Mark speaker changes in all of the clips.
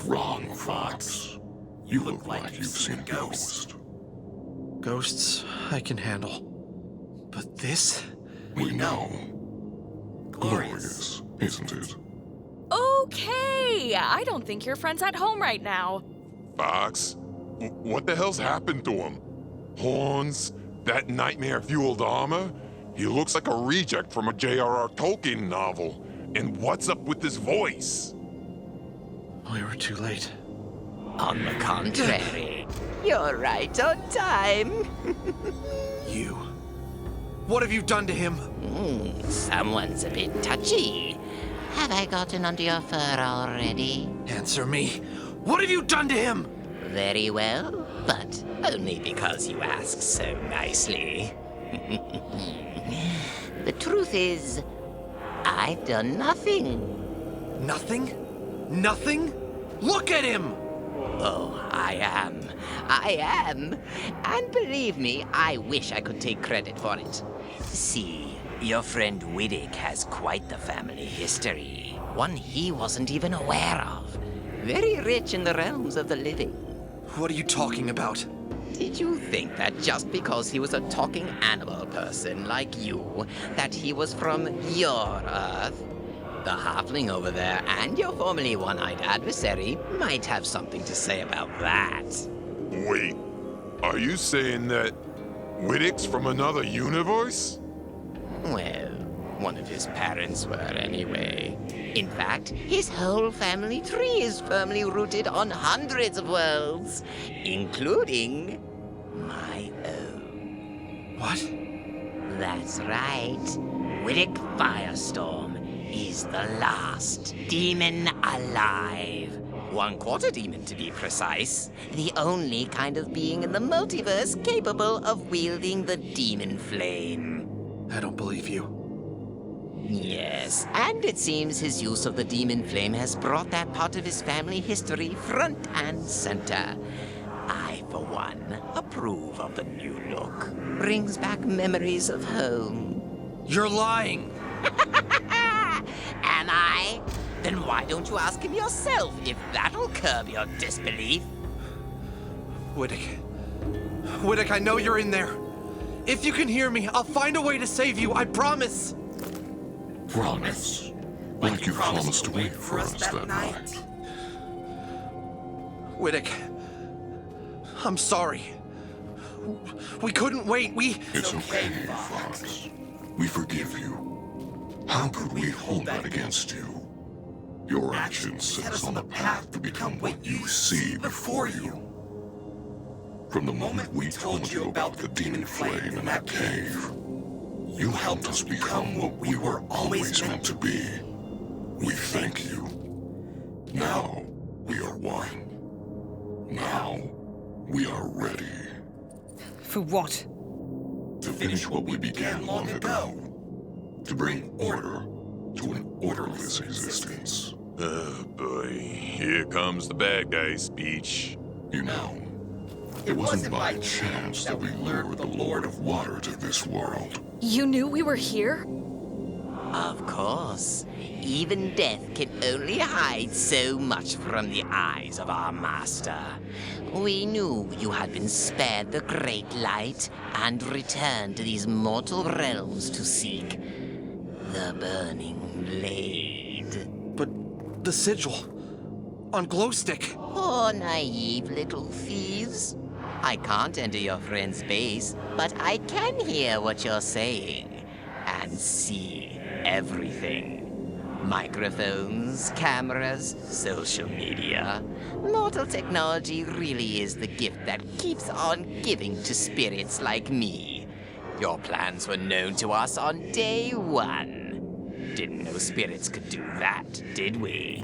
Speaker 1: wrong, Fox. You look like you've seen a ghost.
Speaker 2: Ghosts, I can handle. But this?
Speaker 1: We know. Glorious, isn't it?
Speaker 3: Okay, I don't think your friend's at home right now.
Speaker 4: Fox, what the hell's happened to him? Horns? That nightmare-fueled armor? He looks like a reject from a J.R.R. Tolkien novel. And what's up with his voice?
Speaker 2: We were too late.
Speaker 5: On the contrary, you're right on time.
Speaker 2: You. What have you done to him?
Speaker 5: Someone's a bit touchy. Have I gotten under your fur already?
Speaker 2: Answer me. What have you done to him?
Speaker 5: Very well, but only because you ask so nicely. The truth is, I've done nothing.
Speaker 2: Nothing? Nothing? Look at him!
Speaker 5: Oh, I am. And believe me, I wish I could take credit for it. See, your friend Widik has quite the family history. One he wasn't even aware of. Very rich in the realms of the living.
Speaker 2: What are you talking about?
Speaker 5: Did you think that just because he was a talking animal person like you, that he was from your Earth? The halfling over there and your formerly one-eyed adversary might have something to say about that.
Speaker 4: Wait, are you saying that Widik's from another universe?
Speaker 5: Well, one of his parents were anyway. In fact, his whole family tree is firmly rooted on hundreds of worlds, including my own.
Speaker 2: What?
Speaker 5: That's right. Widik Firestorm is the last demon alive. 1/4 demon, to be precise. The only kind of being in the multiverse capable of wielding the demon flame.
Speaker 2: I don't believe you.
Speaker 5: Yes, and it seems his use of the demon flame has brought that part of his family history front and center. I, for one, approve of the new look. Brings back memories of home.
Speaker 2: You're lying!
Speaker 5: Am I? Then why don't you ask him yourself if that'll curb your disbelief?
Speaker 2: Widik. Widik, I know you're in there. If you can hear me, I'll find a way to save you, I promise!
Speaker 1: Promise. Like you promised to wait for us that night.
Speaker 2: Widik. I'm sorry. We couldn't wait,
Speaker 1: It's okay, Fox. We forgive you. How could we hold that against you? Your actions set us on the path to become what you see before you. From the moment we told you about the demon flame in that cave, you helped us become what we were always meant to be. We thank you. Now we are one. Now we are ready.
Speaker 6: For what?
Speaker 1: To finish what we began long ago. To bring order to an orderless existence.
Speaker 4: Oh boy, here comes the bad guy speech.
Speaker 1: You know, it wasn't by chance that we lured the Lord of Water to this world.
Speaker 3: You knew we were here?
Speaker 5: Of course. Even death can only hide so much from the eyes of our master. We knew you had been spared the great light and returned to these mortal realms to seek the burning blade.
Speaker 2: But the sigil on Glowstick.
Speaker 5: Poor naive little thieves. I can't enter your friend's base, but I can hear what you're saying and see everything. Microphones, cameras, social media. Mortal technology really is the gift that keeps on giving to spirits like me. Your plans were known to us on day one. Didn't know spirits could do that, did we?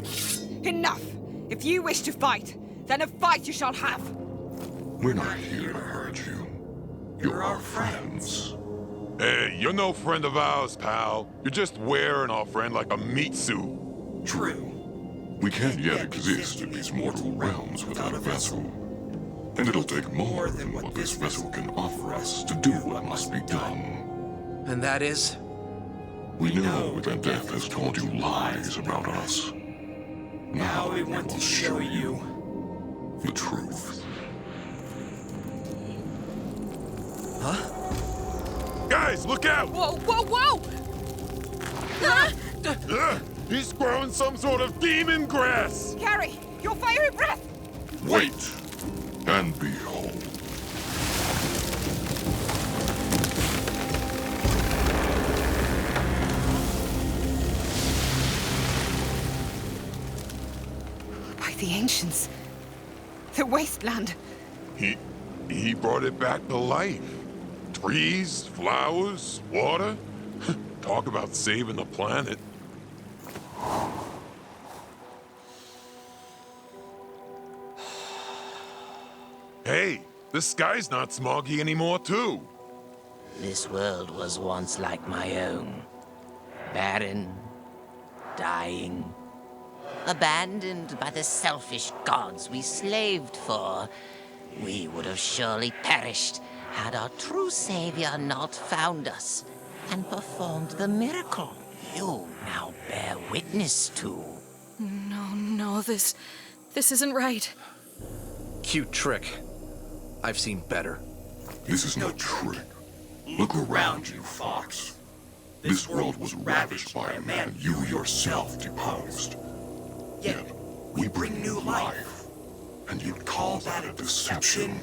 Speaker 6: Enough! If you wish to fight, then a fight you shall have!
Speaker 1: We're not here to hurt you. You're our friends.
Speaker 4: Hey, you're no friend of ours, pal. You're just wearing our friend like a meat suit.
Speaker 1: True. We can't yet exist in these mortal realms without a vessel. And it'll take more than what this vessel can offer us to do what must be done.
Speaker 2: And that is?
Speaker 1: We know that death has told you lies about us. Now we want to show you the truth.
Speaker 4: Guys, look out!
Speaker 6: Whoa, whoa, whoa!
Speaker 4: He's growing some sort of demon grass!
Speaker 6: Carrie, your fiery breath!
Speaker 1: Wait, and behold.
Speaker 6: By the ancients. The wasteland.
Speaker 4: He brought it back to life. Trees, flowers, water. Talk about saving the planet. Hey, the sky's not smoggy anymore, too.
Speaker 5: This world was once like my own. Barren, dying, abandoned by the selfish gods we slaved for. We would have surely perished had our true savior not found us and performed the miracle you now bear witness to.
Speaker 3: No, this isn't right.
Speaker 2: Cute trick. I've seen better.
Speaker 1: This is no trick. Look around you, Fox. This world was ravaged by a man you yourself deposed. Yet, we bring new life. And you'd call that a deception?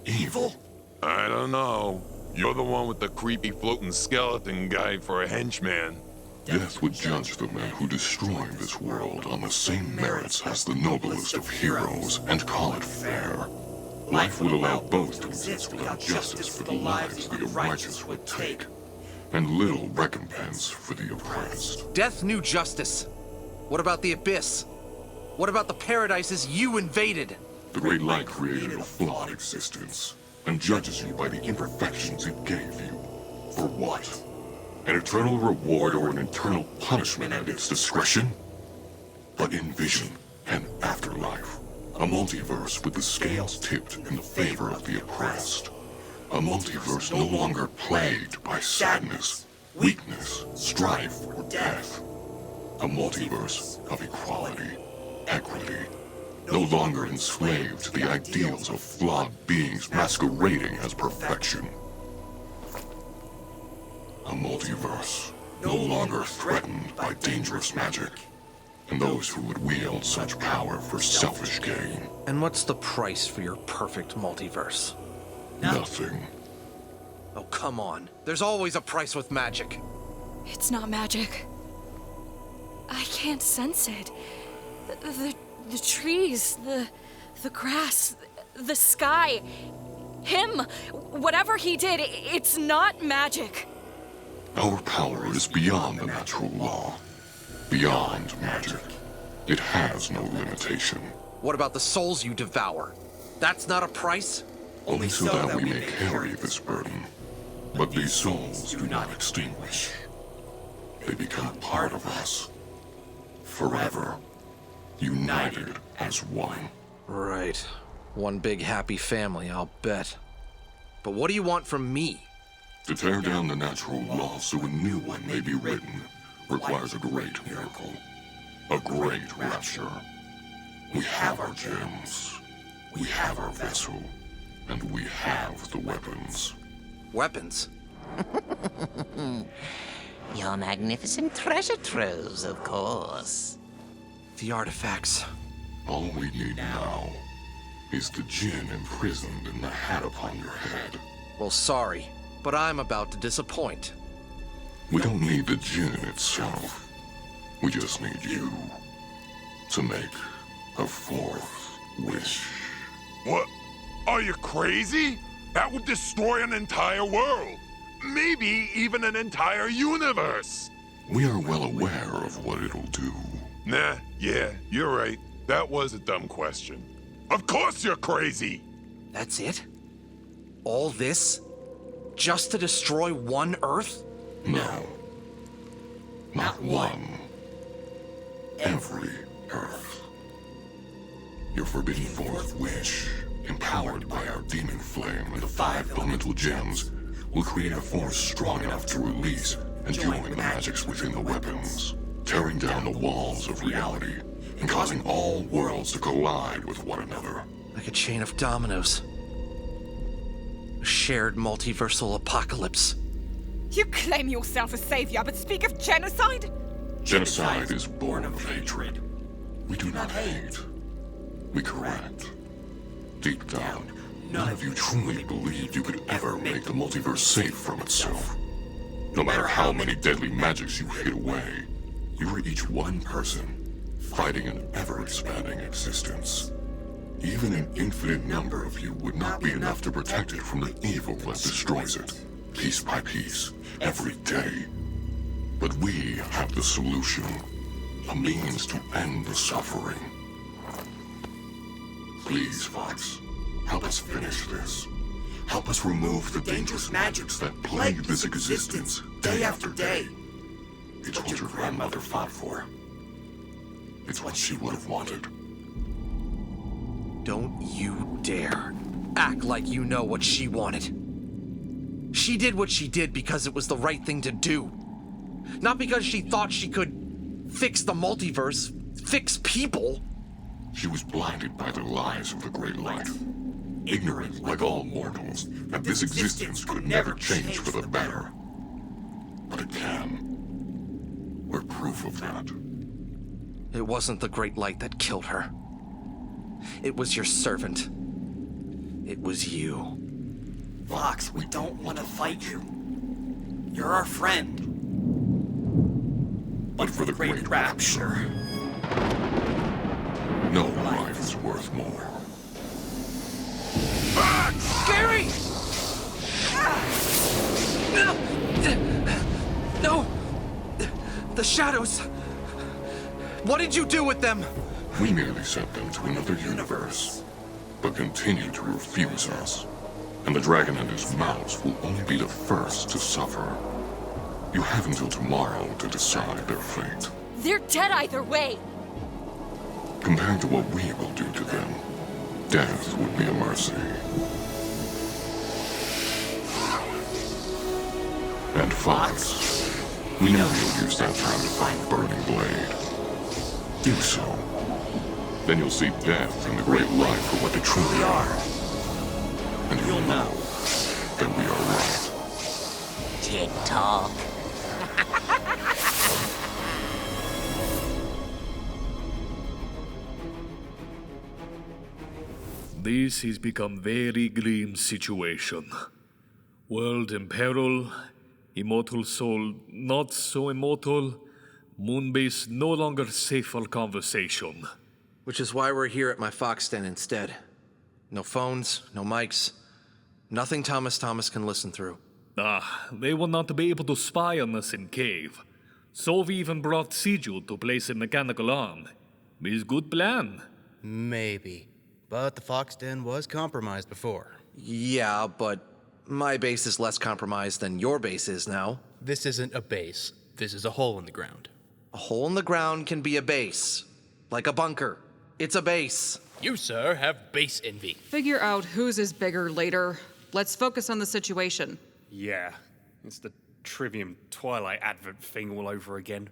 Speaker 1: Evil?
Speaker 4: I don't know. You're the one with the creepy floating skeleton guy for a henchman.
Speaker 1: Death would judge the men who destroy this world on the same merits as the noblest of heroes and call it fair. Life would allow both to exist without justice for the lives the righteous would take, and little recompense for the oppressed.
Speaker 2: Death knew justice. What about the Abyss? What about the paradises you invaded?
Speaker 1: The Great Light created a flawed existence, and judges you by the imperfections it gave you. For what? An eternal reward or an eternal punishment at its discretion? But in vision and afterlife, a multiverse with the scales tipped in the favor of the oppressed. A multiverse no longer plagued by sadness, weakness, strife, or death. A multiverse of equality, equity, no longer enslaved to the ideals of flawed beings masquerading as perfection. A multiverse no longer threatened by dangerous magic, and those who would wield such power for selfish gain.
Speaker 2: And what's the price for your perfect multiverse?
Speaker 1: Nothing.
Speaker 2: Oh, come on. There's always a price with magic.
Speaker 3: It's not magic. I can't sense it. The trees, the grass, the sky. Him, whatever he did, it's not magic.
Speaker 1: Our power is beyond the natural law. Beyond magic. It has no limitation.
Speaker 2: What about the souls you devour? That's not a price?
Speaker 1: Only so that we may carry this burden. But these souls do not extinguish. They become part of us. Forever. United as one.
Speaker 2: Right. One big happy family, I'll bet. But what do you want from me?
Speaker 1: To tear down the natural law so a new one may be written requires a great miracle. A great rapture. We have our gems. We have our vessel. And we have the weapons.
Speaker 2: Weapons?
Speaker 5: Your magnificent treasure troves, of course.
Speaker 2: The artifacts.
Speaker 1: All we need now is the djinn imprisoned in the hat upon your head.
Speaker 2: Well, sorry, but I'm about to disappoint.
Speaker 1: We don't need the djinn itself. We just need you to make a fourth wish.
Speaker 4: What? Are you crazy? That would destroy an entire world. Maybe even an entire universe.
Speaker 1: We are well aware of what it'll do.
Speaker 4: Nah, yeah, you're right. That was a dumb question. Of course you're crazy!
Speaker 2: That's it? All this? Just to destroy one Earth?
Speaker 1: No. Not one. Every Earth. Your forbidden fourth wish, empowered by our demon flame and the 5 elemental gems, will create a force strong enough to release and join the magics within the weapons, tearing down the walls of reality and causing all worlds to collide with one another.
Speaker 2: Like a chain of dominoes. A shared multiversal apocalypse.
Speaker 6: You claim yourself a savior, but speak of genocide?
Speaker 1: Genocide is born of hatred. We do not hate. We correct. Deep down, none of you truly believed you could ever make the multiverse safe from itself. No matter how many deadly magics you hid away, you were each one person, fighting an ever-expanding existence. Even an infinite number of you would not be enough to protect it from the evil that destroys it, piece by piece, every day. But we have the solution, a means to end the suffering. Please, Fox, help us finish this. Help us remove the dangerous magics that plague this existence, day after day. It's what your grandmother fought for. It's what she would have wanted.
Speaker 2: Don't you dare act like you know what she wanted. She did what she did because it was the right thing to do. Not because she thought she could fix the multiverse, fix people.
Speaker 1: She was blinded by the lies of the Great Light. Ignorant, like all mortals, that this existence could never change for the better. But it can. We're proof of that.
Speaker 2: It wasn't the Great Light that killed her. It was your servant. It was you.
Speaker 7: Fox, we don't want to fight you. You're our friend.
Speaker 1: But for the Great Rapture, no life is worth more.
Speaker 2: Gary! No! The shadows! What did you do with them?
Speaker 1: We merely sent them to another universe, but continue to refuse us. And the dragon and his mouse will only be the first to suffer. You have until tomorrow to decide their fate.
Speaker 3: They're dead either way.
Speaker 1: Compared to what we will do to them, death would be a mercy. And Fox, we know you'll use that time to find the burning blade. Do so. Then you'll see death and the great light for what they truly are. And you'll know that we are right.
Speaker 5: Tick-tock.
Speaker 8: This has become very grim situation. World in peril, immortal soul not so immortal, moonbase no longer safe for conversation.
Speaker 2: Which is why we're here at my Fox den instead. No phones, no mics, nothing Thomas can listen through.
Speaker 8: They will not be able to spy on us in cave. So we even brought Sigil to place a mechanical arm. It's good plan.
Speaker 9: Maybe. But the Fox Den was compromised before.
Speaker 2: Yeah, but my base is less compromised than your base is now.
Speaker 9: This isn't a base. This is a hole in the ground.
Speaker 2: A hole in the ground can be a base. Like a bunker. It's a base.
Speaker 9: You, sir, have base envy.
Speaker 10: Figure out whose is bigger later. Let's focus on the situation.
Speaker 11: Yeah, it's the Trivium Twilight advert thing all over again.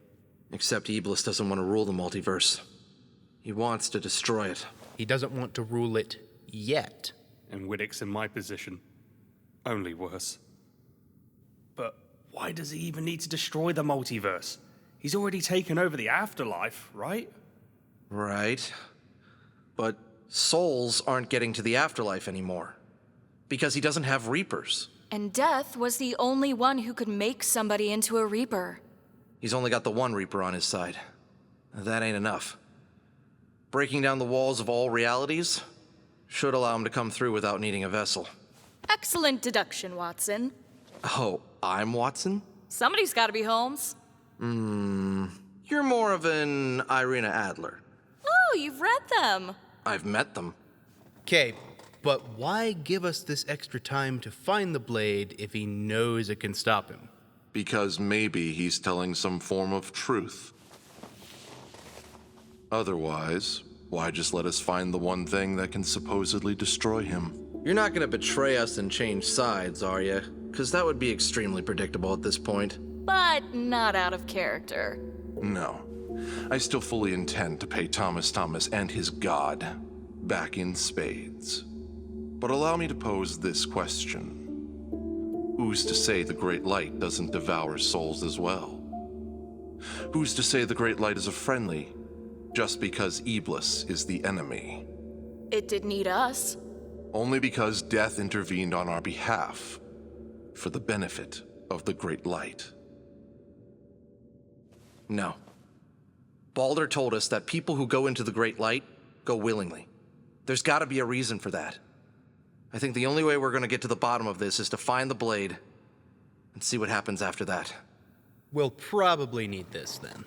Speaker 2: Except Iblis doesn't want to rule the multiverse. He wants to destroy it.
Speaker 9: He doesn't want to rule it yet.
Speaker 11: And Widik's in my position. Only worse. But why does he even need to destroy the multiverse? He's already taken over the afterlife, right?
Speaker 2: Right. But souls aren't getting to the afterlife anymore. Because he doesn't have Reapers.
Speaker 3: And Death was the only one who could make somebody into a Reaper.
Speaker 2: He's only got the one Reaper on his side. That ain't enough. Breaking down the walls of all realities should allow him to come through without needing a vessel.
Speaker 3: Excellent deduction, Watson.
Speaker 2: Oh, I'm Watson?
Speaker 3: Somebody's gotta be Holmes.
Speaker 2: You're more of an Irina Adler.
Speaker 3: Oh, you've read them.
Speaker 2: I've met them.
Speaker 9: Okay, but why give us this extra time to find the blade if he knows it can stop him?
Speaker 12: Because maybe he's telling some form of truth. Otherwise, why just let us find the one thing that can supposedly destroy him?
Speaker 2: You're not gonna betray us and change sides, are you? Because that would be extremely predictable at this point.
Speaker 3: But not out of character.
Speaker 12: No. I still fully intend to pay Thomas and his god back in spades. But allow me to pose this question. Who's to say the Great Light doesn't devour souls as well? Who's to say the Great Light is a friendly just because Iblis is the enemy?
Speaker 3: It didn't eat us.
Speaker 12: Only because death intervened on our behalf for the benefit of the Great Light.
Speaker 2: No. Balder told us that people who go into the Great Light go willingly. There's gotta be a reason for that. I think the only way we're gonna get to the bottom of this is to find the blade and see what happens after that.
Speaker 9: We'll probably need this then.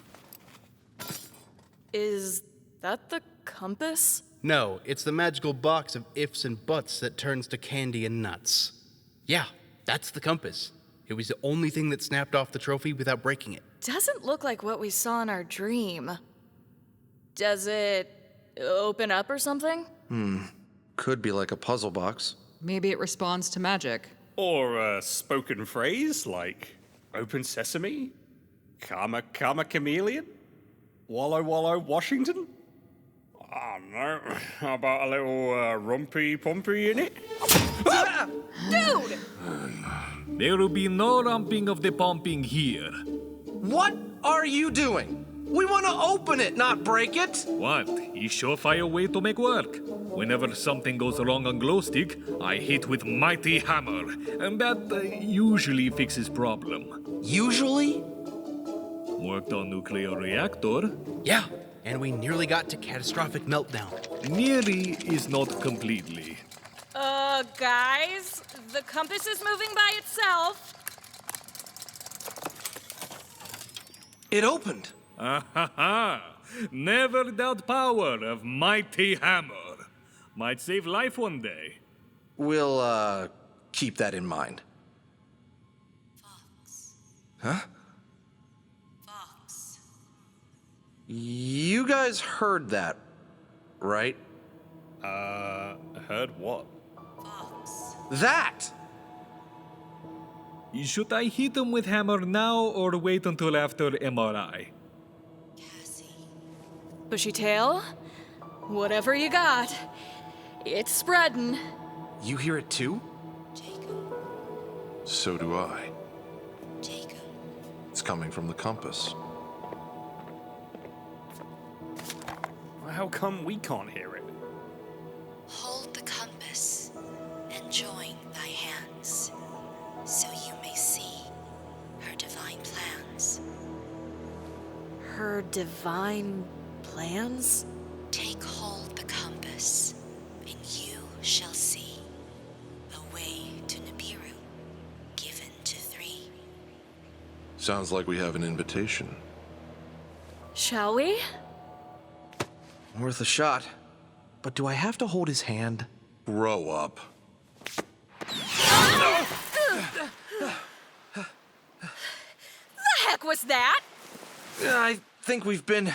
Speaker 3: Is that the compass?
Speaker 9: No, it's the magical box of ifs and buts that turns to candy and nuts. Yeah, that's the compass. It was the only thing that snapped off the trophy without breaking it.
Speaker 3: Doesn't look like what we saw in our dream. Does it open up or something?
Speaker 2: Could be like a puzzle box.
Speaker 10: Maybe it responds to magic.
Speaker 11: Or a spoken phrase like open sesame, karma chameleon, wallow wallow Washington. I don't know. How about a little rumpy pumpy in it?
Speaker 3: Dude!
Speaker 8: There will be no rumping of the pumping here.
Speaker 2: What are you doing? We want to open it, not break it.
Speaker 8: What? A surefire way to make work. Whenever something goes wrong on glowstick, I hit with mighty hammer, and that usually fixes problem.
Speaker 2: Usually?
Speaker 8: Worked on nuclear reactor.
Speaker 9: Yeah, and we nearly got to catastrophic meltdown.
Speaker 8: Nearly is not completely.
Speaker 3: Guys, the compass is moving by itself.
Speaker 2: It opened.
Speaker 8: Ah-ha-ha! Never doubt power of mighty hammer. Might save life one day.
Speaker 2: We'll, keep that in mind.
Speaker 13: Fox.
Speaker 2: Huh?
Speaker 13: Fox.
Speaker 2: You guys heard that, right?
Speaker 11: Heard what?
Speaker 13: Fox.
Speaker 2: That!
Speaker 8: Should I hit him with hammer now or wait until after MRI?
Speaker 13: Cassie.
Speaker 3: Bushy tail? Whatever you got. It's spreading.
Speaker 2: You hear it too?
Speaker 13: Jacob.
Speaker 12: So do I.
Speaker 13: Jacob.
Speaker 12: It's coming from the compass.
Speaker 11: How come we can't hear it?
Speaker 13: Hold the compass and join thy hands, so you may see her divine plans.
Speaker 3: Her divine plans?
Speaker 13: Take hold the compass, and you shall see a way to Nibiru, given to 3.
Speaker 12: Sounds like we have an invitation.
Speaker 3: Shall we?
Speaker 2: Worth a shot. But do I have to hold his hand?
Speaker 12: Grow up.
Speaker 3: The heck was that?
Speaker 2: I think we've been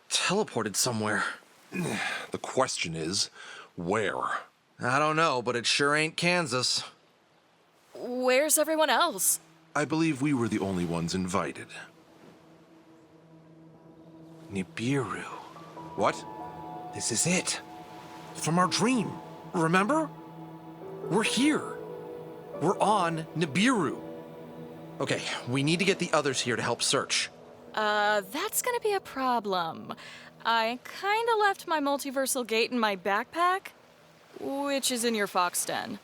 Speaker 2: teleported somewhere.
Speaker 12: The question is, where?
Speaker 2: I don't know, but it sure ain't Kansas.
Speaker 3: Where's everyone else?
Speaker 12: I believe we were the only ones invited.
Speaker 2: Nibiru.
Speaker 12: What?
Speaker 2: This is it. From our dream. Remember? We're here. We're on Nibiru. Okay, we need to get the others here to help search.
Speaker 3: That's gonna be a problem. I kinda left my multiversal gate in my backpack, which is in your fox den.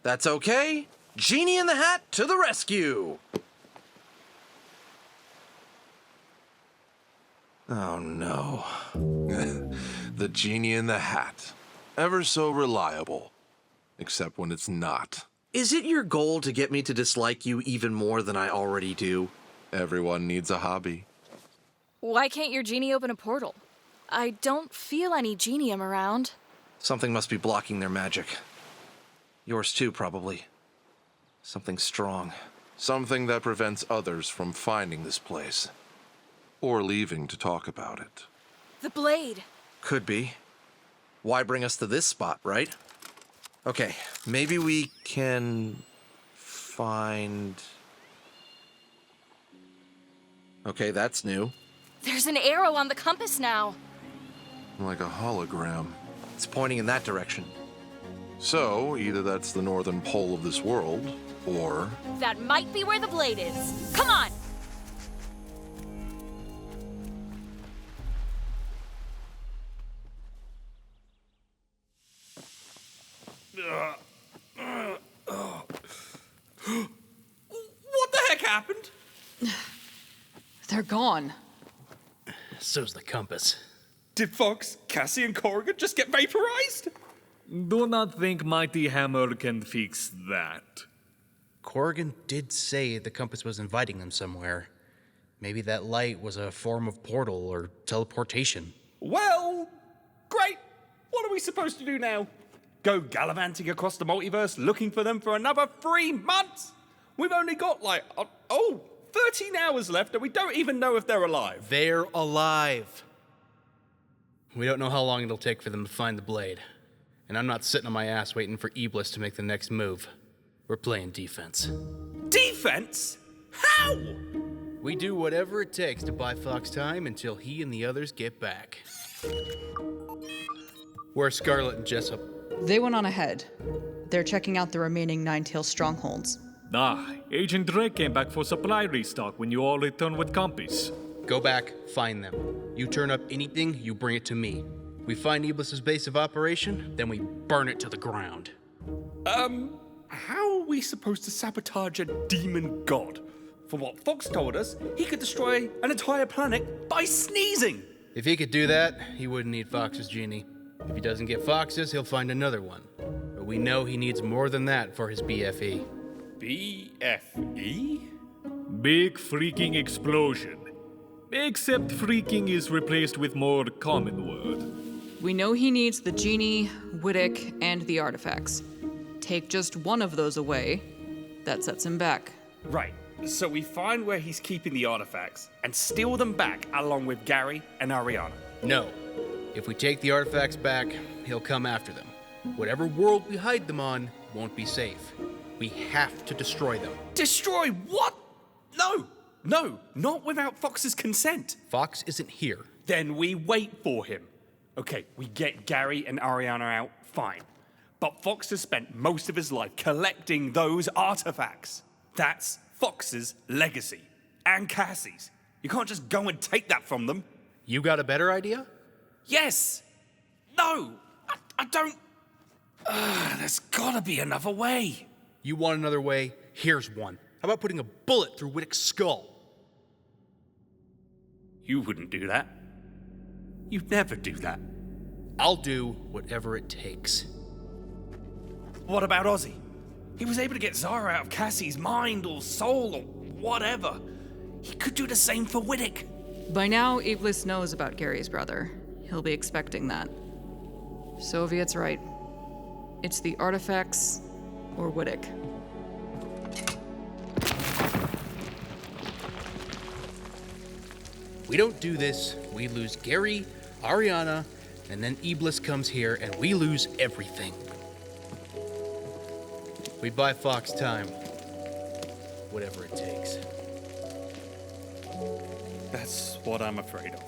Speaker 2: That's okay. Genie in the Hat to the rescue! Oh no.
Speaker 12: The genie in the hat. Ever so reliable. Except when it's not.
Speaker 2: Is it your goal to get me to dislike you even more than I already do?
Speaker 12: Everyone needs a hobby.
Speaker 3: Why can't your genie open a portal? I don't feel any genium around.
Speaker 2: Something must be blocking their magic. Yours too, probably. Something strong.
Speaker 12: Something that prevents others from finding this place. Or leaving to talk about it.
Speaker 3: The blade.
Speaker 2: Could be. Why bring us to this spot, right? Okay, maybe we can find... Okay, that's new.
Speaker 3: There's an arrow on the compass now.
Speaker 12: Like a hologram.
Speaker 2: It's pointing in that direction.
Speaker 12: So, either that's the northern pole of this world, or...
Speaker 3: That might be where the blade is. Come on!
Speaker 11: What the heck happened?
Speaker 10: They're gone.
Speaker 9: So's the compass.
Speaker 11: Did Fox, Cassie, and Corrigan just get vaporized?
Speaker 8: Do not think Mighty Hammer can fix that.
Speaker 9: Corrigan did say the compass was inviting them somewhere. Maybe that light was a form of portal or teleportation.
Speaker 11: Well, great. What are we supposed to do now? Go gallivanting across the multiverse looking for them for another 3 months? We've only got 13 hours left and we don't even know if they're alive.
Speaker 9: They're alive. We don't know how long it'll take for them to find the blade. And I'm not sitting on my ass waiting for Iblis to make the next move. We're playing defense.
Speaker 11: Defense? How?
Speaker 9: We do whatever it takes to buy Fox time until he and the others get back. Where's Scarlet and Jessup?
Speaker 10: They went on ahead. They're checking out the remaining Nine-Tail strongholds.
Speaker 8: Agent Drake came back for supply restock when you all returned with compass.
Speaker 9: Go back, find them. You turn up anything, you bring it to me. We find Iblis's base of operation, then we burn it to the ground.
Speaker 11: How are we supposed to sabotage a demon god? From what Fox told us, he could destroy an entire planet by sneezing.
Speaker 9: If he could do that, he wouldn't need Fox's genie. If he doesn't get Fox's, he'll find another one. But we know he needs more than that for his BFE.
Speaker 11: BFE?
Speaker 8: Big freaking explosion. Except freaking is replaced with more common word.
Speaker 10: We know he needs the genie, Widik, and the artifacts. Take just one of those away, that sets him back.
Speaker 11: Right, so we find where he's keeping the artifacts and steal them back along with Gary and Ariana.
Speaker 9: No. If we take the artifacts back, he'll come after them. Whatever world we hide them on won't be safe. We have to destroy them.
Speaker 11: Destroy what? No, not without Fox's consent.
Speaker 9: Fox isn't here.
Speaker 11: Then we wait for him. Okay, we get Gary and Ariana out, fine. But Fox has spent most of his life collecting those artifacts. That's Fox's legacy. And Cassie's. You can't just go and take that from them.
Speaker 9: You got a better idea?
Speaker 11: Yes. No. I don't. There's gotta be another way.
Speaker 9: You want another way? Here's one. How about putting a bullet through Widik's skull?
Speaker 11: You wouldn't do that. You'd never do that.
Speaker 9: I'll do whatever it takes.
Speaker 11: What about Ozzy? He was able to get Zara out of Cassie's mind or soul or whatever. He could do the same for Widik.
Speaker 10: By now, Iblis knows about Gary's brother. He'll be expecting that. Soviet's right. It's the artifacts or Widik.
Speaker 9: We don't do this, we lose Gary, Ariana, and then Iblis comes here and we lose everything. We buy Fox time. Whatever it takes.
Speaker 11: That's what I'm afraid of.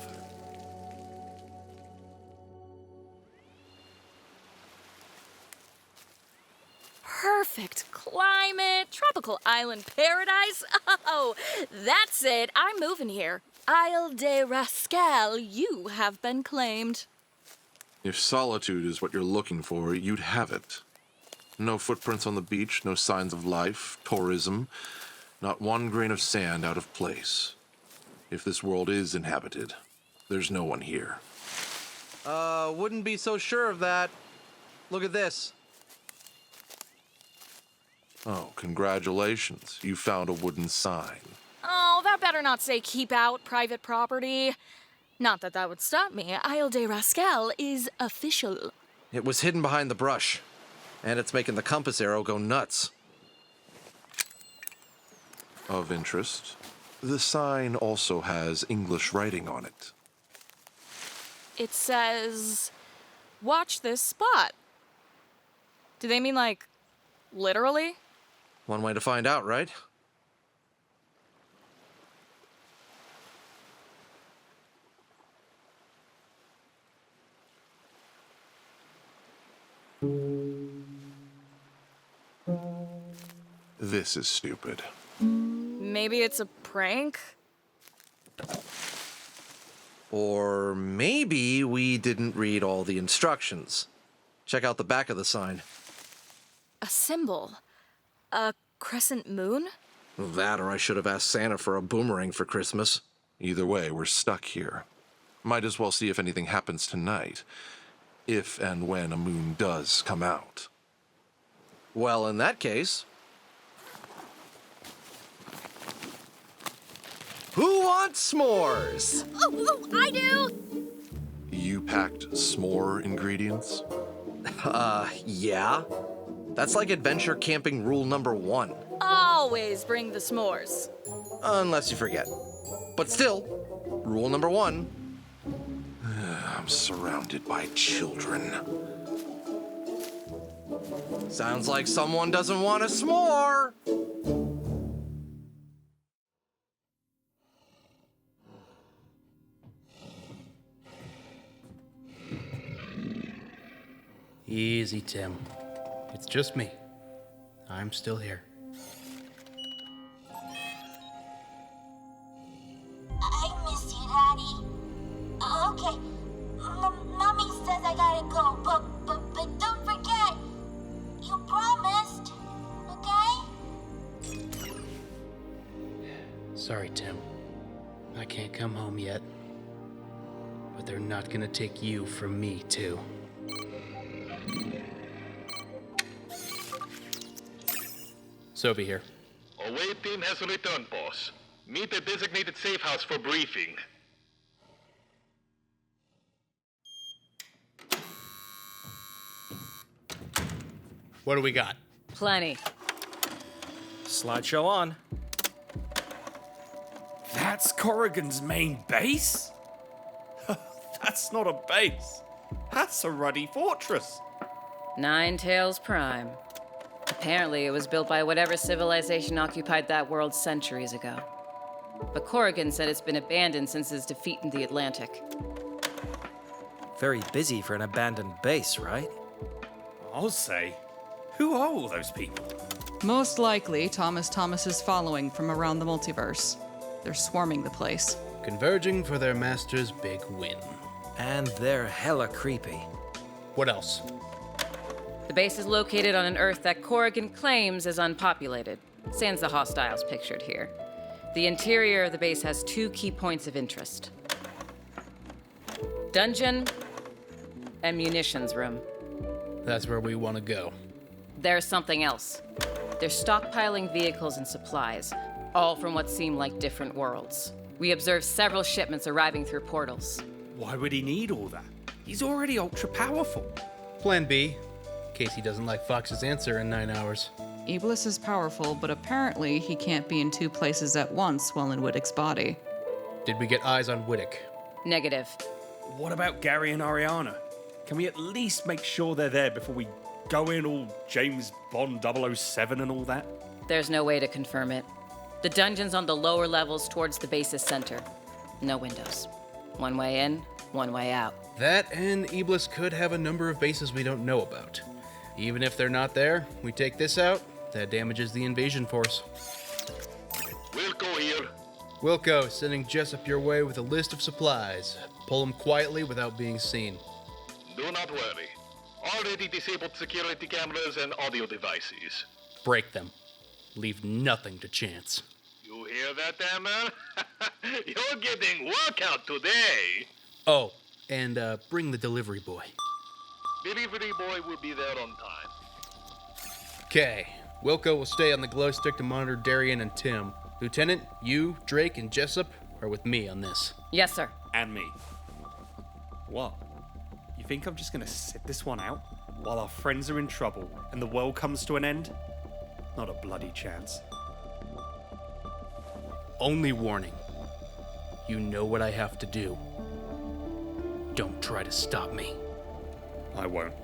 Speaker 3: Perfect climate, tropical island paradise. Oh, that's it. I'm moving here. Isle de Rascal, you have been claimed.
Speaker 12: If solitude is what you're looking for, you'd have it. No footprints on the beach, no signs of life, tourism, not one grain of sand out of place. If this world is inhabited, there's no one here.
Speaker 2: Wouldn't be so sure of that. Look at this.
Speaker 12: Oh, congratulations. You found a wooden sign.
Speaker 3: Oh, that better not say keep out private property. Not that that would stop me. Isle de Rascal is official.
Speaker 2: It was hidden behind the brush, and it's making the compass arrow go nuts.
Speaker 12: Of interest, the sign also has English writing on it.
Speaker 3: It says, watch this spot. Do they mean like, literally?
Speaker 2: One way to find out, right?
Speaker 12: This is stupid.
Speaker 3: Maybe it's a prank?
Speaker 2: Or maybe we didn't read all the instructions. Check out the back of the sign.
Speaker 3: A symbol? A crescent moon?
Speaker 2: That, or I should have asked Santa for a boomerang for Christmas.
Speaker 12: Either way, we're stuck here. Might as well see if anything happens tonight. If and when a moon does come out.
Speaker 2: Well, in that case... Who wants s'mores?
Speaker 3: Oh, I do!
Speaker 12: You packed s'more ingredients?
Speaker 2: Yeah. That's like adventure camping rule number 1.
Speaker 3: Always bring the s'mores.
Speaker 2: Unless you forget. But still, rule number 1.
Speaker 12: I'm surrounded by children.
Speaker 2: Sounds like someone doesn't want a s'more.
Speaker 9: Easy, Tim. It's just me. I'm still here.
Speaker 14: I miss you, Daddy. Okay. Mommy says I gotta go, but don't forget. You promised, okay?
Speaker 9: Sorry, Tim. I can't come home yet. But they're not gonna take you from me, too. Sophie here.
Speaker 8: Away team has returned, boss. Meet the designated safe house for briefing.
Speaker 9: What do we got?
Speaker 3: Plenty.
Speaker 11: Slideshow on. That's Corrigan's main base? That's not a base. That's a ruddy fortress.
Speaker 15: Nine Tails Prime. Apparently, it was built by whatever civilization occupied that world centuries ago. But Corrigan said it's been abandoned since his defeat in the Atlantic.
Speaker 16: Very busy for an abandoned base, right?
Speaker 11: I'll say. Who are all those people?
Speaker 10: Most likely, Thomas's following from around the multiverse. They're swarming the place.
Speaker 9: Converging for their master's big win.
Speaker 16: And they're hella creepy.
Speaker 9: What else?
Speaker 15: The base is located on an Earth that Corrigan claims is unpopulated, sans the hostiles pictured here. The interior of the base has 2 key points of interest. Dungeon and munitions room.
Speaker 9: That's where we want to go.
Speaker 15: There's something else. They're stockpiling vehicles and supplies, all from what seem like different worlds. We observed several shipments arriving through portals.
Speaker 11: Why would he need all that? He's already ultra powerful.
Speaker 9: Plan B, in case he doesn't like Fox's answer in 9 hours.
Speaker 10: Iblis is powerful, but apparently he can't be in 2 places at once while in Widik's body.
Speaker 9: Did we get eyes on Widik?
Speaker 15: Negative.
Speaker 11: What about Gary and Ariana? Can we at least make sure they're there before we go in all James Bond 007 and all that?
Speaker 15: There's no way to confirm it. The dungeon's on the lower levels towards the base's center. No windows. One way in, one way out.
Speaker 9: That and Iblis could have a number of bases we don't know about. Even if they're not there, we take this out, that damages the invasion force.
Speaker 8: Wilco here.
Speaker 9: Wilco, sending Jessup your way with a list of supplies. Pull them quietly without being seen.
Speaker 8: Do not worry. Already disabled security cameras and audio devices.
Speaker 9: Break them. Leave nothing to chance.
Speaker 8: You hear that, Emma? You're getting workout today.
Speaker 9: Oh, and bring the delivery boy.
Speaker 8: Delivery boy will be there on time.
Speaker 9: Okay. Wilco will stay on the glow stick to monitor Darian and Tim. Lieutenant, you, Drake, and Jessup are with me on this.
Speaker 15: Yes, sir.
Speaker 11: And me. What? You think I'm just gonna sit this one out while our friends are in trouble and the world comes to an end? Not a bloody chance.
Speaker 9: Only warning. You know what I have to do. Don't try to stop me.
Speaker 11: I won't.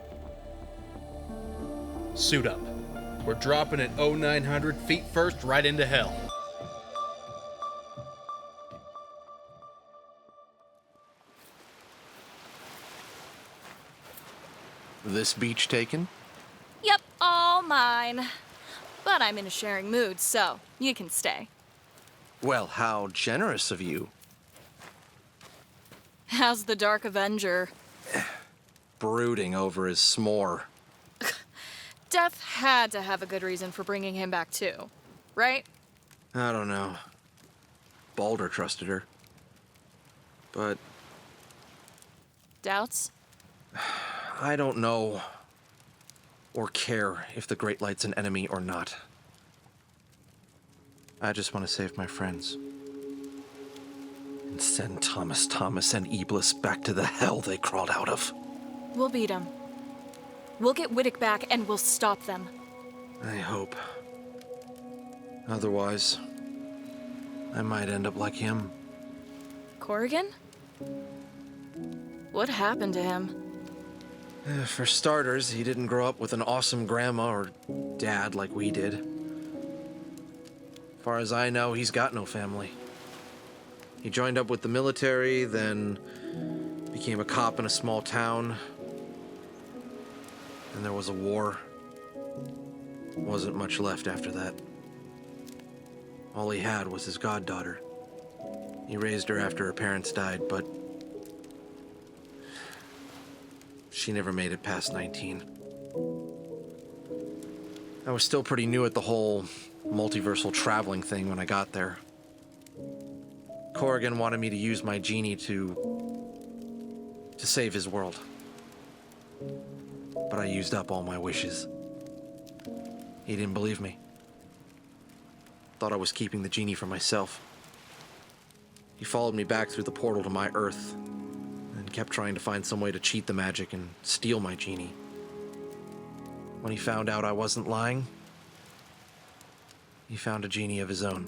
Speaker 9: Suit up. We're dropping at 0900 feet first right into hell.
Speaker 2: This beach taken?
Speaker 3: Yep, all mine. But I'm in a sharing mood, so you can stay.
Speaker 2: Well, how generous of you.
Speaker 3: How's the Dark Avenger?
Speaker 2: Brooding over his s'more.
Speaker 3: Death had to have a good reason for bringing him back too, right?
Speaker 2: I don't know. Balder trusted her. But
Speaker 3: Doubts?
Speaker 2: I don't know or care if the Great Light's an enemy or not. I just want to save my friends. And send Thomas and Iblis back to the hell they crawled out of.
Speaker 3: We'll beat them. We'll get Widik back and we'll stop them.
Speaker 2: I hope. Otherwise, I might end up like him.
Speaker 3: Corrigan? What happened to him?
Speaker 2: For starters, he didn't grow up with an awesome grandma or dad like we did. As far as I know, he's got no family. He joined up with the military, then became a cop in a small town. And there was a war. Wasn't much left after that. All he had was his goddaughter. He raised her after her parents died, but she never made it past 19. I was still pretty new at the whole multiversal traveling thing when I got there. Corrigan wanted me to use my genie to save his world. But I used up all my wishes. He didn't believe me. Thought I was keeping the genie for myself. He followed me back through the portal to my Earth and kept trying to find some way to cheat the magic and steal my genie. When he found out I wasn't lying, he found a genie of his own.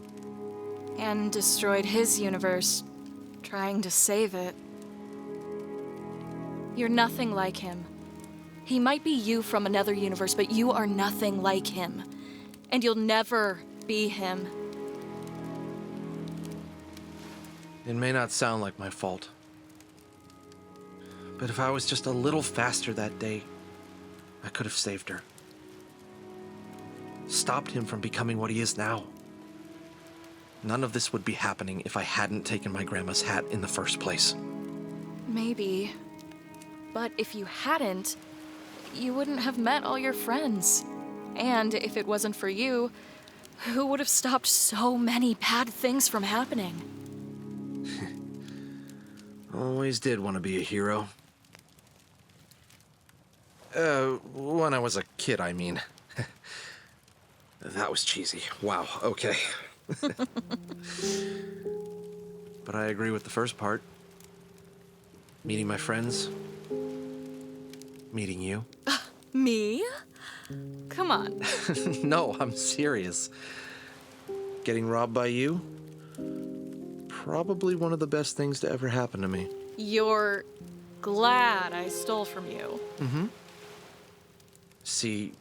Speaker 3: And destroyed his universe, trying to save it. You're nothing like him. He might be you from another universe, but you are nothing like him. And you'll never be him.
Speaker 2: It may not sound like my fault. But if I was just a little faster that day, I could have saved her. Stopped him from becoming what he is now. None of this would be happening if I hadn't taken my grandma's hat in the first place.
Speaker 3: Maybe. But if you hadn't, you wouldn't have met all your friends. And if it wasn't for you, who would have stopped so many bad things from happening?
Speaker 2: Always did want to be a hero. When I was a kid, I mean. That was cheesy. Wow, okay. But I agree with the first part. Meeting my friends. Meeting you.
Speaker 3: Me? Come on.
Speaker 2: No, I'm serious. Getting robbed by you? Probably one of the best things to ever happen to me.
Speaker 3: You're glad I stole from you.
Speaker 2: Mm-hmm. See,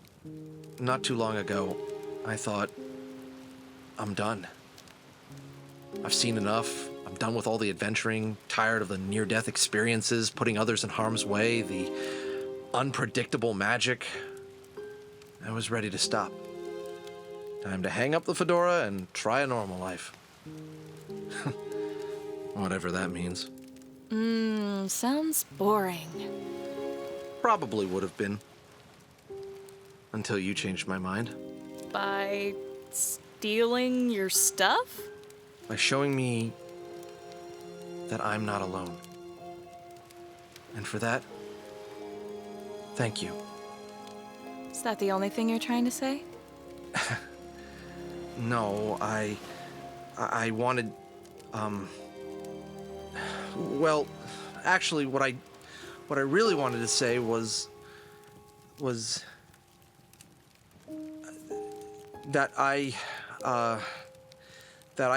Speaker 2: not too long ago, I thought, I'm done. I've seen enough. I'm done with all the adventuring, tired of the near-death experiences, putting others in harm's way, the unpredictable magic. I was ready to stop. Time to hang up the fedora and try a normal life. Whatever that means.
Speaker 3: Sounds boring.
Speaker 2: Probably would have been. Until you changed my mind.
Speaker 3: By stealing your stuff?
Speaker 2: By showing me that I'm not alone. And for that, thank you.
Speaker 3: Is that the only thing you're trying to say?
Speaker 2: No, I wanted, well, actually what I really wanted to say was that I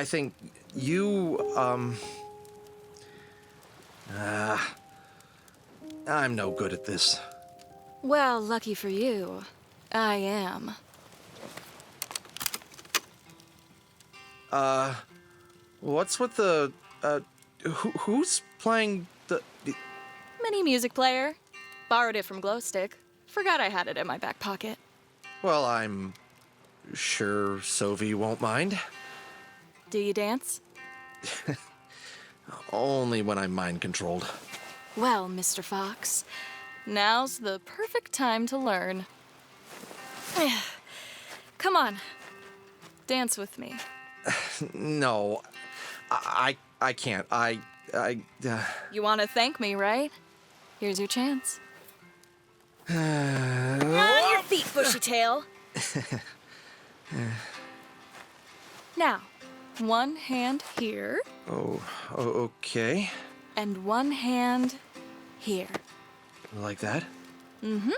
Speaker 2: think you, I'm no good at this.
Speaker 3: Well, lucky for you, I am.
Speaker 2: What's with the, who's playing the...
Speaker 3: Mini music player. Borrowed it from Glowstick. Forgot I had it in my back pocket.
Speaker 2: Well, I'm sure Sovie won't mind.
Speaker 3: Do you dance?
Speaker 2: Only when I'm mind-controlled.
Speaker 3: Well, Mr. Fox, now's the perfect time to learn. Come on, dance with me.
Speaker 2: No, I can't.
Speaker 3: You want to thank me, right? Here's your chance. On your feet, bushy tail. Now, one hand here.
Speaker 2: Oh, okay.
Speaker 3: And one hand here.
Speaker 2: Like that?
Speaker 3: Mm-hmm.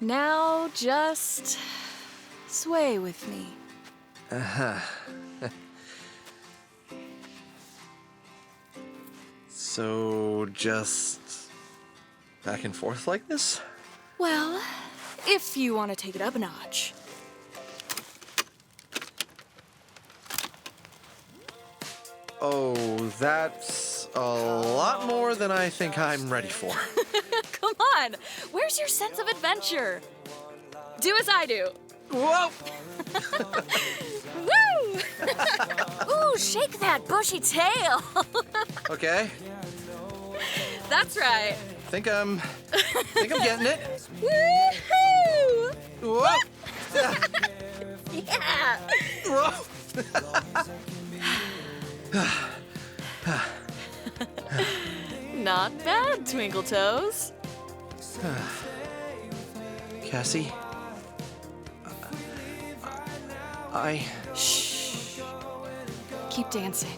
Speaker 3: Now just sway with me.
Speaker 2: Uh-huh. So, just back and forth like this?
Speaker 3: Well, if you want to take it up a notch.
Speaker 2: Oh, that's a lot more than I think I'm ready for.
Speaker 3: Come on, where's your sense of adventure? Do as I do.
Speaker 2: Whoa!
Speaker 3: Woo! Ooh, shake that bushy tail.
Speaker 2: Okay.
Speaker 3: That's right.
Speaker 2: Think I'm getting it.
Speaker 3: Woohoo!
Speaker 2: Whoa!
Speaker 3: Yeah.
Speaker 2: Whoa!
Speaker 3: Not bad, Twinkle Toes.
Speaker 2: Cassie?
Speaker 3: Shh. Keep dancing.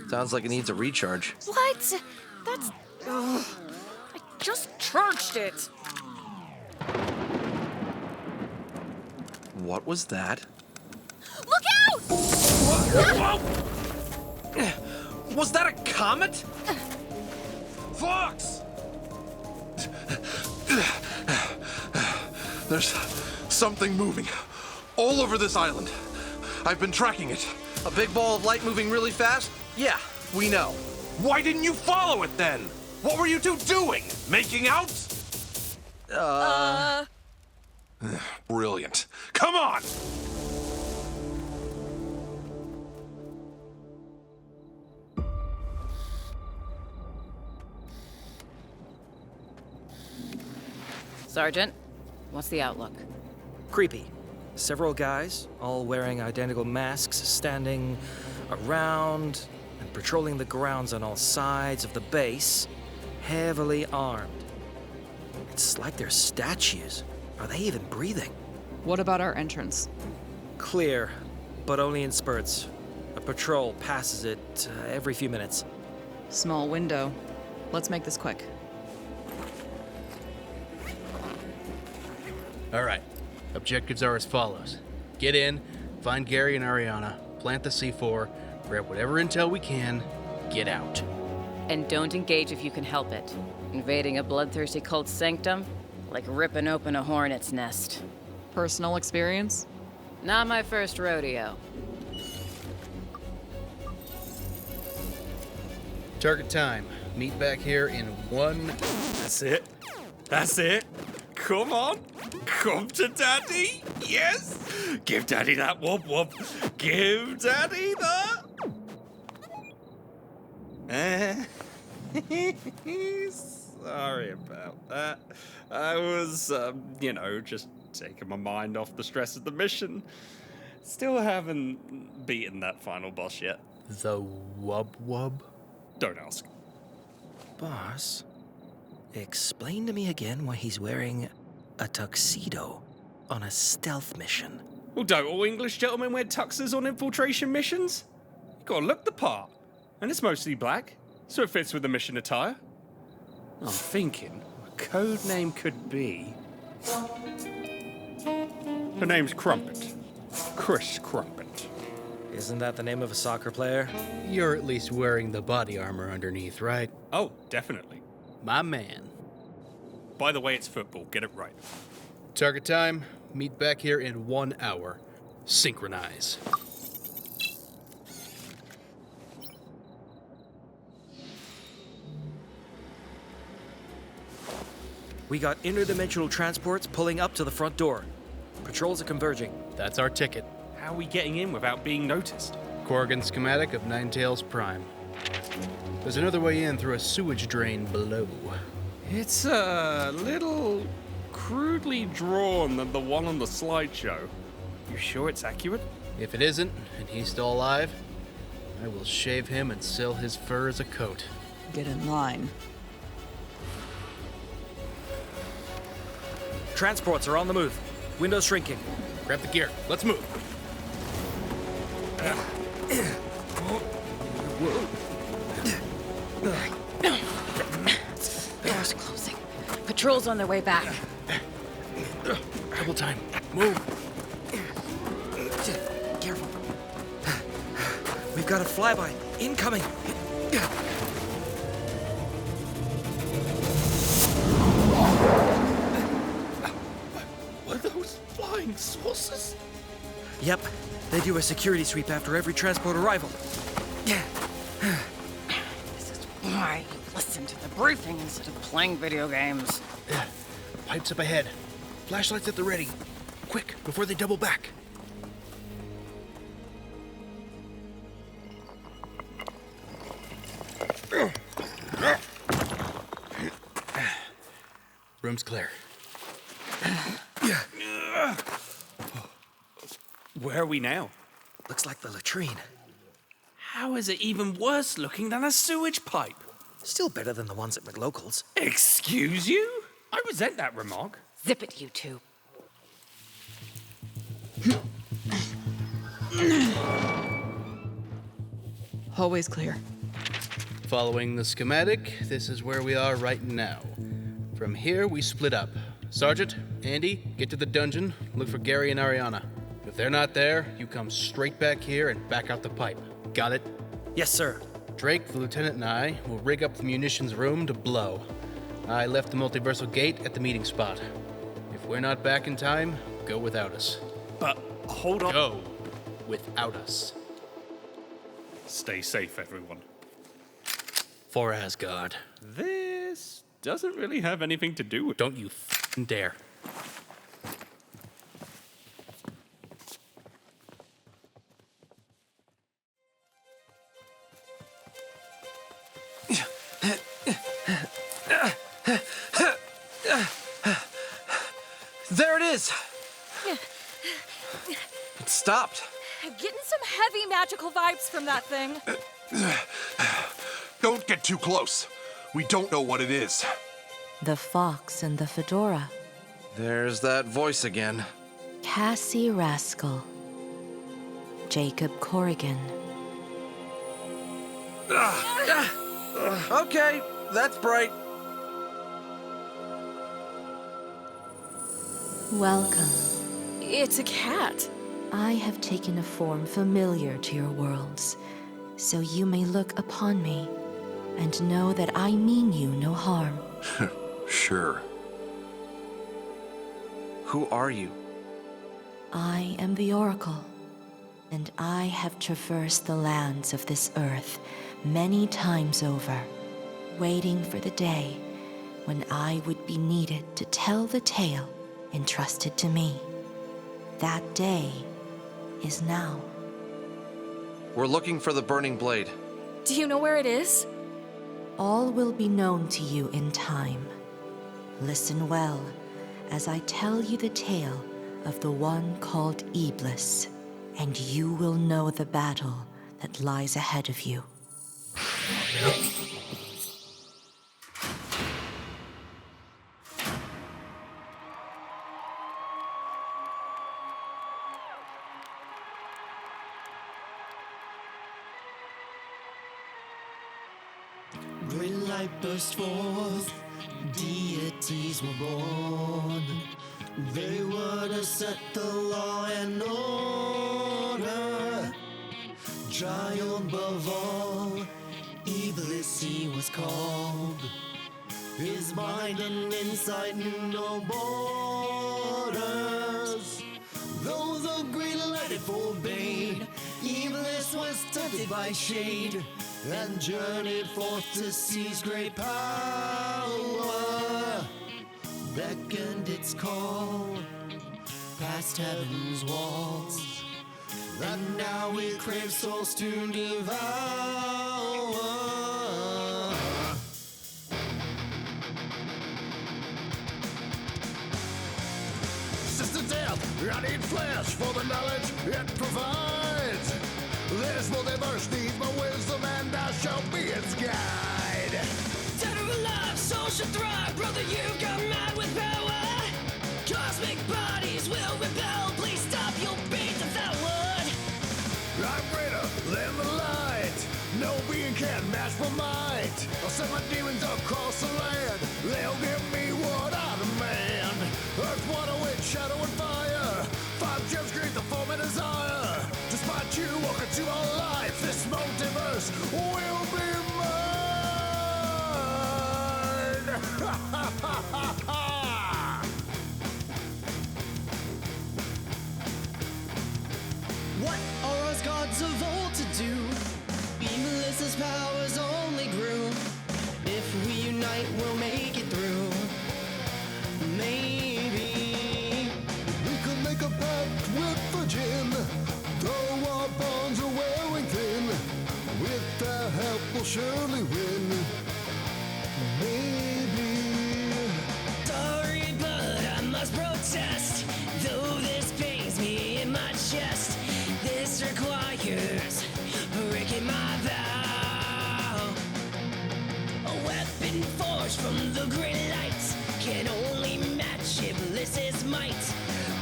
Speaker 2: Sounds like it needs a recharge.
Speaker 3: What? That's... Ugh. I just charged it.
Speaker 2: What was that?
Speaker 3: Look out!
Speaker 2: Whoa! Was that a comet?
Speaker 4: Fox!
Speaker 12: There's something moving all over this island. I've been tracking it.
Speaker 2: A big ball of light moving really fast? Yeah, we know.
Speaker 12: Why didn't you follow it then? What were you two doing? Making out? Brilliant. Come on!
Speaker 15: Sergeant, what's the outlook?
Speaker 16: Creepy. Several guys, all wearing identical masks, standing around and patrolling the grounds on all sides of the base, heavily armed. It's like they're statues. Are they even breathing?
Speaker 10: What about our entrance?
Speaker 16: Clear, but only in spurts. A patrol passes it every few minutes.
Speaker 10: Small window. Let's make this quick.
Speaker 9: All right. Objectives are as follows. Get in, find Gary and Ariana, plant the C4, grab whatever intel we can, get out.
Speaker 15: And don't engage if you can help it. Invading a bloodthirsty cult's sanctum? Like ripping open a hornet's nest.
Speaker 10: Personal experience?
Speaker 15: Not my first rodeo.
Speaker 9: Target time. Meet back here in 1...
Speaker 11: That's it. That's it. Come on. Come to Daddy. Yes. Give Daddy that whoop whoop. Give Daddy that. Sorry about that. I was, just taking my mind off the stress of the mission. Still haven't beaten that final boss yet.
Speaker 9: The wub?
Speaker 11: Don't ask.
Speaker 16: Boss, explain to me again why he's wearing a tuxedo on a stealth mission.
Speaker 11: Well, don't all English gentlemen wear tuxes on infiltration missions? You gotta look the part. And it's mostly black, so it fits with the mission attire. I'm thinking a code name could be... Her name's Crumpet. Chris Crumpet.
Speaker 16: Isn't that the name of a soccer player?
Speaker 9: You're at least wearing the body armor underneath, right?
Speaker 11: Oh, definitely.
Speaker 9: My man.
Speaker 11: By the way, it's football. Get it right.
Speaker 9: Target time. Meet back here in 1 hour. Synchronize.
Speaker 16: We got interdimensional transports pulling up to the front door. Patrols are converging.
Speaker 9: That's our ticket.
Speaker 11: How are we getting in without being noticed?
Speaker 9: Corrigan schematic of Ninetales Prime. There's another way in through a sewage drain below.
Speaker 11: It's a little crudely drawn than the one on the slideshow. You sure it's accurate?
Speaker 9: If it isn't, and he's still alive, I will shave him and sell his fur as a coat.
Speaker 10: Get in line.
Speaker 16: Transports are on the move. Windows shrinking.
Speaker 9: Grab the gear. Let's move.
Speaker 15: Doors closing. Patrol's on their way back.
Speaker 9: Double time. Move.
Speaker 16: Careful. We've got a flyby. Incoming.
Speaker 11: Were those flying saucers?
Speaker 16: Yep. They do a security sweep after every transport arrival.
Speaker 15: This is why you listen to the briefing instead of playing video games.
Speaker 9: Pipes up ahead. Flashlights at the ready. Quick, before they double back. Room's clear.
Speaker 11: Where are we now?
Speaker 16: Looks like the latrine.
Speaker 11: How is it even worse looking than a sewage pipe?
Speaker 16: Still better than the ones at McLocal's.
Speaker 11: Excuse you? I resent that remark.
Speaker 15: Zip it, you two.
Speaker 10: Hallway's clear.
Speaker 9: Following the schematic, this is where we are right now. From here, we split up. Sergeant, Andy, get to the dungeon, look for Gary and Ariana. If they're not there, you come straight back here and back out the pipe. Got it?
Speaker 16: Yes, sir.
Speaker 9: Drake, the lieutenant, and I will rig up the munitions room to blow. I left the multiversal gate at the meeting spot. If we're not back in time, go without us.
Speaker 11: But hold on.
Speaker 9: Go without us.
Speaker 11: Stay safe, everyone.
Speaker 9: For Asgard.
Speaker 11: This doesn't really have anything to do with...
Speaker 9: Don't you f***ing dare.
Speaker 2: There it is! It stopped.
Speaker 3: Getting some heavy magical vibes from that thing.
Speaker 12: Don't get too close. We don't know what it is.
Speaker 13: The fox and the fedora.
Speaker 2: There's that voice again.
Speaker 13: Cassie Rascal. Jacob Corrigan.
Speaker 2: Okay, that's bright.
Speaker 13: Welcome.
Speaker 3: It's a cat.
Speaker 13: I have taken a form familiar to your worlds, so you may look upon me and know that I mean you no harm.
Speaker 12: Sure.
Speaker 2: Who are you?
Speaker 13: I am the Oracle, and I have traversed the lands of this earth many times over, waiting for the day when I would be needed to tell the tale entrusted to me. That day is now.
Speaker 2: We're looking for the burning blade.
Speaker 3: Do you know where it is?
Speaker 13: All will be known to you in time. Listen well as I tell you the tale of the one called Iblis, and you will know the battle that lies ahead of you.
Speaker 17: Great light burst forth, deities were born. They were to set the law and order. Giant above all, Iblis he was called. His mind and insight knew no borders. was tempted by shade and journeyed forth to seize great power. Beckoned its call past heaven's walls, and now we crave souls to devour. Sister Death, I need flesh for the knowledge it provides. This multiverse needs my wisdom, and I shall be its guide.
Speaker 18: Dead or alive, soul should thrive. Brother, you've got mad with power. Cosmic bodies will rebel. Please stop, you'll be devoured.
Speaker 17: I'm greater than the light. No being can match my might. I'll send my demons across the land. They'll give me what I demand. Earth, water, wind, shadow, and fire. 5 gems create the form and desire. Despite you, walk into my life. This multiverse will be mine.
Speaker 18: What are us gods of old to do? Iblis's powers only grew. If we unite, we'll make it through. Maybe
Speaker 17: we could make a pact with the gin, though our bonds are wearing thin. With their help, we'll surely win. Maybe.
Speaker 18: Sorry, but I must protest. Though this pains me in my chest, this requires breaking my vow. A weapon forged from the great light can only match Iblis's might.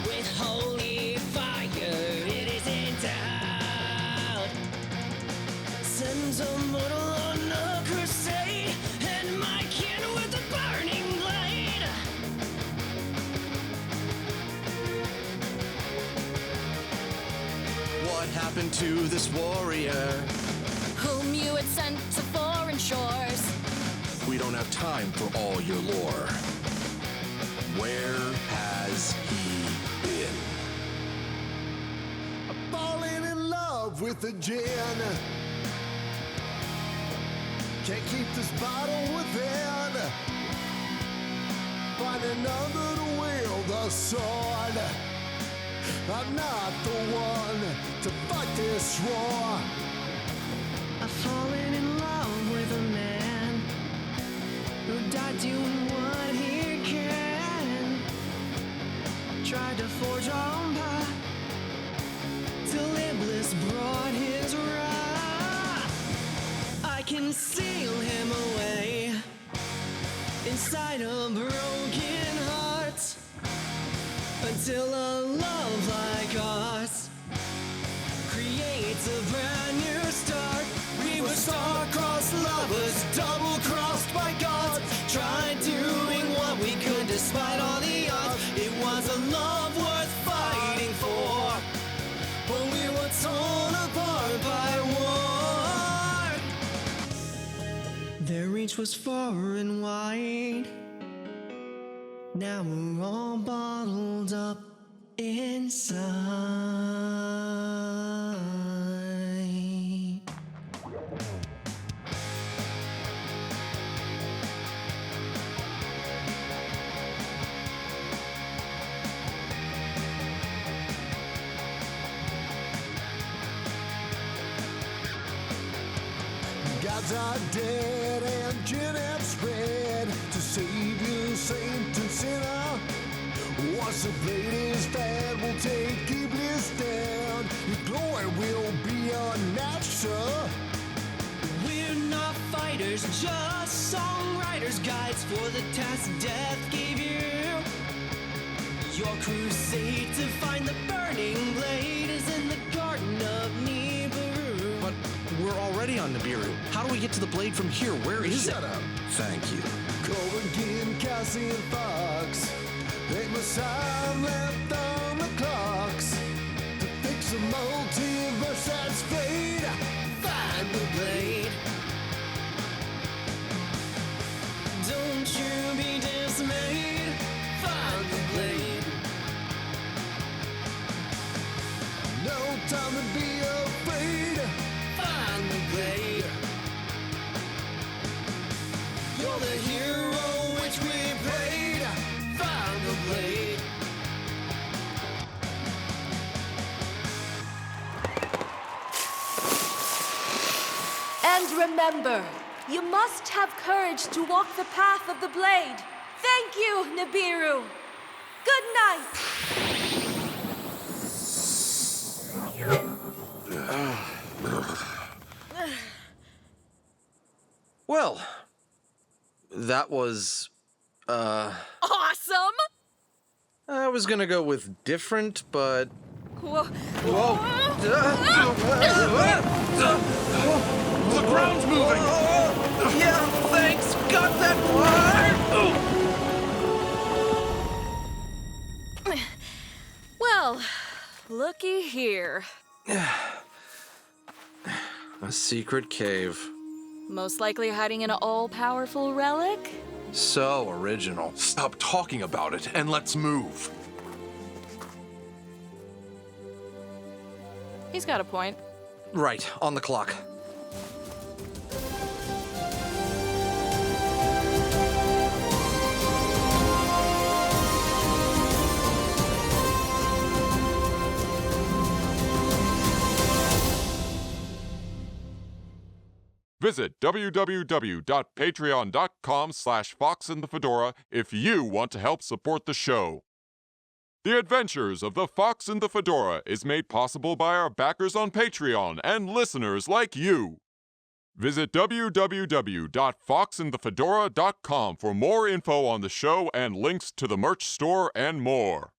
Speaker 18: With holy fire, it is endowed. Send a mortal on a crusade, and my kin with a burning blade.
Speaker 2: What happened to this warrior?
Speaker 3: Whom you had sent to foreign shores.
Speaker 12: We don't have time for all your lore. Where has he been?
Speaker 17: I'm falling in love with the gin. Can't keep this bottle within. Finding under to wield the sword. I'm not the one to fight this war.
Speaker 18: I've fallen in love with a man who died doing what he can. Tried to forge our own path till Iblis brought his wrath. I can seal him away inside a broken heart until a love like ours creates a brand new start. We were star-crossed lovers, double-crossed by gods, tried doing what we could despite all the odds. It was a love worth fighting for, but we were torn apart by war. Their reach was far and wide. Now we're all bottled up inside.
Speaker 17: Gods are dead and gin have spread to save you, saint and sinner. Once the blade is fed, we'll take Iblis down. Your glory will be unmatched, sir.
Speaker 18: We're not fighters, just songwriters, guides for the task death gave you. Your crusade to find the burning blade is in the garden of Nibiru.
Speaker 2: But we're already on Nibiru. How do we get to the blade from here? Where is it?
Speaker 17: Shut up.
Speaker 12: Thank you.
Speaker 17: Corrigan, Cassie, and Fox. They must have left on the clocks to fix a multiverse that's fade.
Speaker 18: Find the blade. Don't you be dismayed. Find the blade.
Speaker 17: No time to be afraid.
Speaker 19: And remember, you must have courage to walk the path of the blade. Thank you, Nibiru. Good night.
Speaker 2: Well, that was,
Speaker 3: Awesome!
Speaker 2: I was gonna go with different, but...
Speaker 3: Whoa.
Speaker 2: Whoa! The ground's moving! Yeah, thanks! Got that one!
Speaker 3: Well, looky here.
Speaker 2: A secret cave.
Speaker 3: Most likely hiding an all-powerful relic?
Speaker 12: So original. Stop talking about it and let's move.
Speaker 3: He's got a point.
Speaker 2: Right, on the clock.
Speaker 4: Visit www.patreon.com/FoxandTheFedora if you want to help support the show. The Adventures of the Fox and the Fedora is made possible by our backers on Patreon and listeners like you. Visit www.foxandthefedora.com for more info on the show and links to the merch store and more.